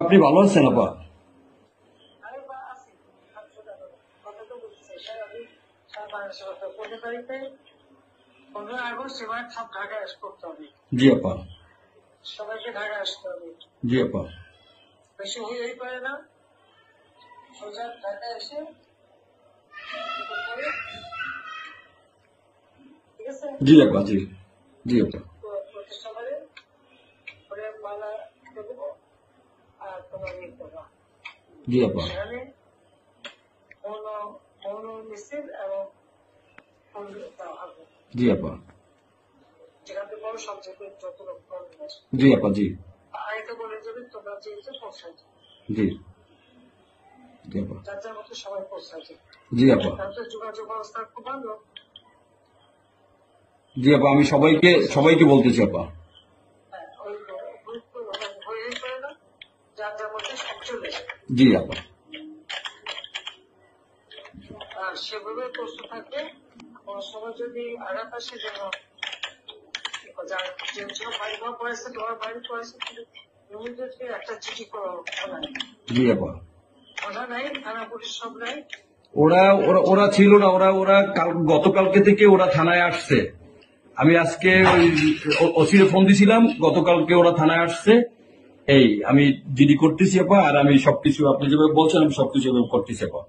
আপনি ভালো আছেন আপা? আমি বা আছি কথা তো বলতেছে স্যার আমি 15 তারিখে 15 আগস্ট এবার সব ঢাকায় করতে হবে। জি আপা। সবাইকে ঢাকায় আসতে হবে। জি আপা। বেশি হয়েই পারে না, সোজা ঢাকায় এসে করতে হবে। ঠিক আছে, জি আপা। জি জি আপা। প্রতিষ্ঠা করে করে মালা দেবো আর তোমার ইয়ে করবা। জি আপা। সেখানে মৌন মৌন মিছিল এবং ফুল দেওয়া হবে। জি আপা। যেখান থেকে বড় সবচেয়ে যত লোক করবে। জি আপা। জি আগে বলে দেবে তোমরা যেহেতু পৌঁছাই জি জি আপা। যার যার মতো সবাই পৌঁছাই জি আপা। তাহলে যোগাযোগ ব্যবস্থা খুব ভালো। জি আপা, আমি সবাইকে সবাইকে বলতেছি আপা। হ্যাঁ, ওই গুরুত্ব হয়েই পড়ে না, যার যার মধ্যে সব চলে যায়। জি আপা। আর সেভাবে প্রশ্ন থাকবে কোনো সময় যদি আঘাত আসে যেন বাড়ি ঘর পড়েছে তোমার বাড়ি পড়েছে কিন্তু ইমিডিয়েটলি একটা চিঠি করো থানায়। জি আপা। থানা নাই, থানা পুলিশ সব নাই। ওরা ওরা ওরা ছিল না, ওরা ওরা গতকালকে থেকে ওরা থানায় আসছে। আমি আজকে ওই ওসিরে ফোন দিছিলাম, গতকালকে ওরা থানায় আসছে। এই আমি জিডি করতেছি আপা, আর আমি সবকিছু আপনি যেভাবে বলছেন আমি সবকিছু এভাবে করতেছি আপা।